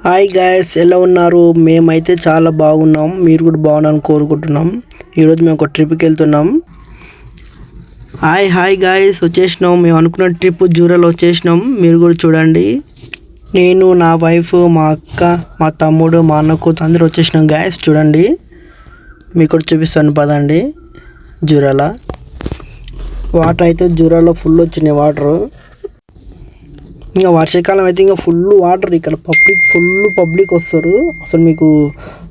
Hi guys, ఎలా ఉన్నారు? మేమైతే చాలా బాగున్నాం. మీరు కూడా బాగున్నారని కోరుకుంటున్నాం. ఈరోజు మేము ఒక ట్రిప్కి వెళ్తున్నాం. హాయ్ గాయస్, వచ్చేసినాం. మేము అనుకున్న ట్రిప్ జూరాలో వచ్చేసినాం. మీరు కూడా చూడండి. నేను, నా వైఫ్, మా అక్క, మా తమ్ముడు, మా అన్న కూతురు అందరూ వచ్చేసినాం గాయస్. చూడండి, మీకు కూడా చూపిస్తాను పదండి. జూరాల వాటర్ అయితే జూరాలో ఫుల్ వచ్చినాయి వాటరు. ఇంకా వర్షాకాలం అయితే ఇంకా ఫుల్ వాటర్. ఇక్కడ పబ్లిక్ వస్తారు. అసలు మీకు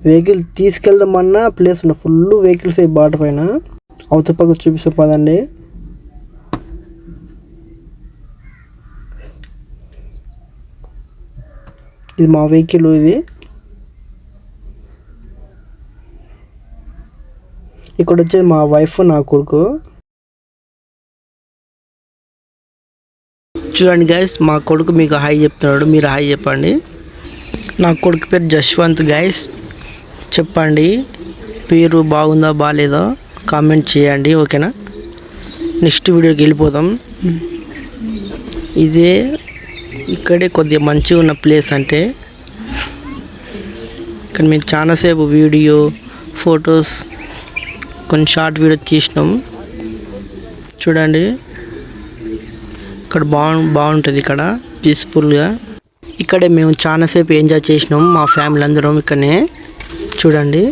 వెహికల్ తీసుకెళ్దామన్నా ప్లేస్ ఉండదు. ఫుల్ వెహికల్స్ అయ్యి బాట పైన. అవతల పక్క చూపిస్తే పదండి. ఇది మా వెహికల్. ఇది ఇక్కడ వచ్చేది మా వైఫ్, నా కొడుకు. చూడండి గైస్, మా కొడుకు మీకు హాయ్ చెప్తున్నాడు. మీరు హాయ్ చెప్పండి. నా కొడుకు పేరు జశ్వంత్ గైస్. చెప్పండి, పేరు బాగుందా బాగాలేదా కామెంట్ చేయండి, ఓకేనా? నెక్స్ట్ వీడియోకి వెళ్ళిపోదాం. ఇక్కడే కొద్దిగా మంచిగా ఉన్న ప్లేస్. అంటే ఇక్కడ మేము చాలాసేపు వీడియో, ఫొటోస్, కొన్ని షార్ట్ వీడియో తీసినాం. చూడండి, ఇక్కడ బాగుంటుంది. ఇక్కడ పీస్ఫుల్గా. ఇక్కడే మేము చాలాసేపు ఎంజాయ్ చేసినాం, మా ఫ్యామిలీ అందరం ఇక్కడనే. చూడండి,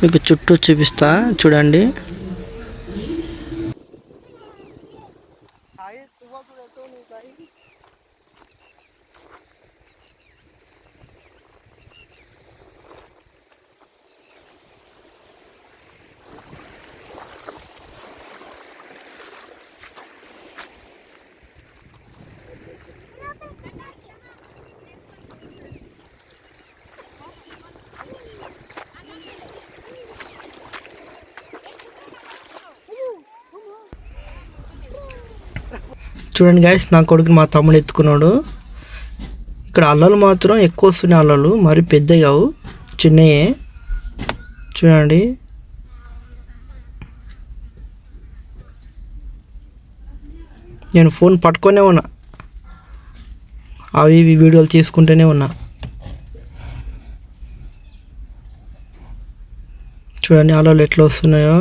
మీకు చుట్టూ చూపిస్తా. చూడండి, చూడండి గైస్, నా కొడుకుని మా తమ్ముడు ఎత్తుకున్నాడు. ఇక్కడ అల్లలు మాత్రం ఎక్కువ వస్తున్నాయి. అల్లలు మరి పెద్దవి కావు, చిన్నయే. చూడండి, నేను ఫోన్ పట్టుకొనే ఉన్నా, అవి ఇవి వీడియోలు తీసుకుంటూనే ఉన్నా. చూడండి అలలు ఎట్లా వస్తున్నాయో.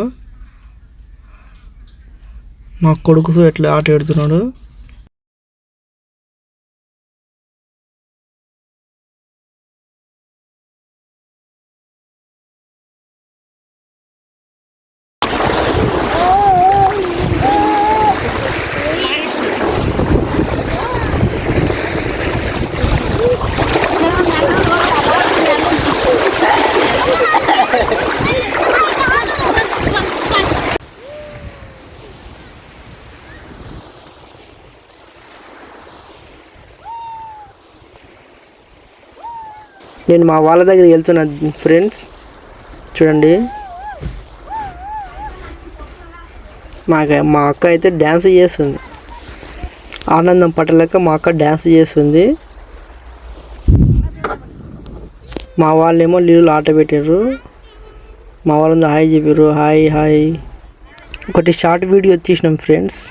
మా కొడుకు ఎట్లా ఆట ఆడుతున్నాడు. నేను మా వాళ్ళ దగ్గరికి వెళ్తున్నా ఫ్రెండ్స్. చూడండి, మా అక్క అయితే డ్యాన్స్ చేస్తుంది. ఆనందం పట్టలేక మా అక్క డ్యాన్స్ చేస్తుంది. మా వాళ్ళేమో నీళ్ళు ఆట పెట్టారు. మా వాళ్ళందరూ హాయ్ చెప్పారు. హాయ్. ఒకటి షార్ట్ వీడియో తీసినాం ఫ్రెండ్స్.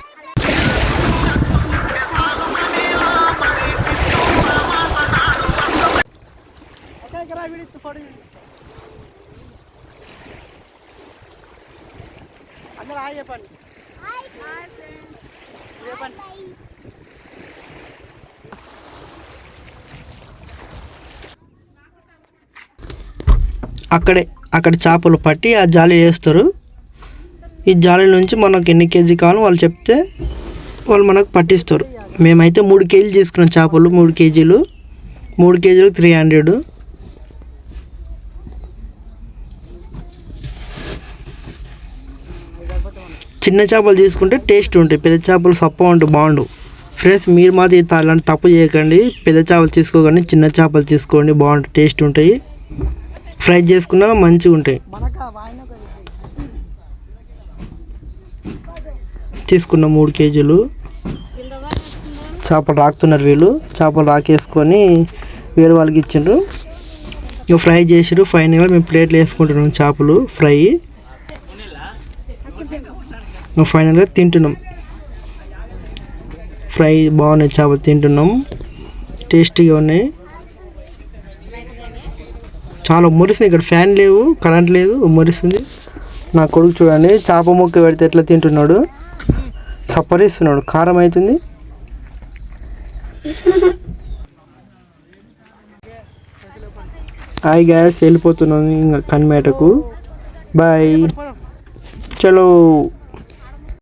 అక్కడ చేపలు పట్టి ఆ జాలి వేస్తారు. ఈ జాలి నుంచి మనకు ఎన్ని కేజీ కావాలో వాళ్ళు చెప్తే వాళ్ళు మనకు పట్టిస్తారు. మేమైతే 3 కేజీలు తీసుకున్నాం చేపలు. 3 కేజీలు 300. చిన్న చేపలు తీసుకుంటే టేస్ట్ ఉంటాయి, పెద్ద చేపలు సప్ప ఉంటే బాగుండు. ఫ్రెండ్స్, మీరు మాది అలాంటి తప్పు చేయకండి. పెద్ద చేపలు తీసుకోకండి, చిన్న చేపలు తీసుకోండి, బాగుంటాయి, టేస్ట్ ఉంటాయి. ఫ్రై చేసుకున్నా మంచిగా ఉంటాయి. తీసుకున్న 3 కేజీలు చేపలు రాకుతున్నారు వీళ్ళు. చేపలు రాకేసుకొని వేరే వాళ్ళకి ఇచ్చిండ్రు. ఇక ఫ్రై చేసారు. ఫైనల్గా మేము ప్లేట్లు వేసుకుంటున్నాం చేపలు ఫ్రై. ఫైనల్గా తింటున్నాం. ఫ్రై బాగున్నాయి చేపలు, తింటున్నాం. టేస్టీగా ఉన్నాయి. చాలా మురిస్తుంది. ఇక్కడ ఫ్యాన్ లేవు, కరెంట్ లేదు, మురిస్తుంది. నా కొడుకు చూడండి చేప ముక్క పెడితే ఎట్లా తింటున్నాడు, సపరిస్తున్నాడు. కారం అవుతుంది. హాయ్ గ్యాస్, వెళ్ళిపోతున్నాను ఇంకా కన్మేటకు. బాయ్, చలో.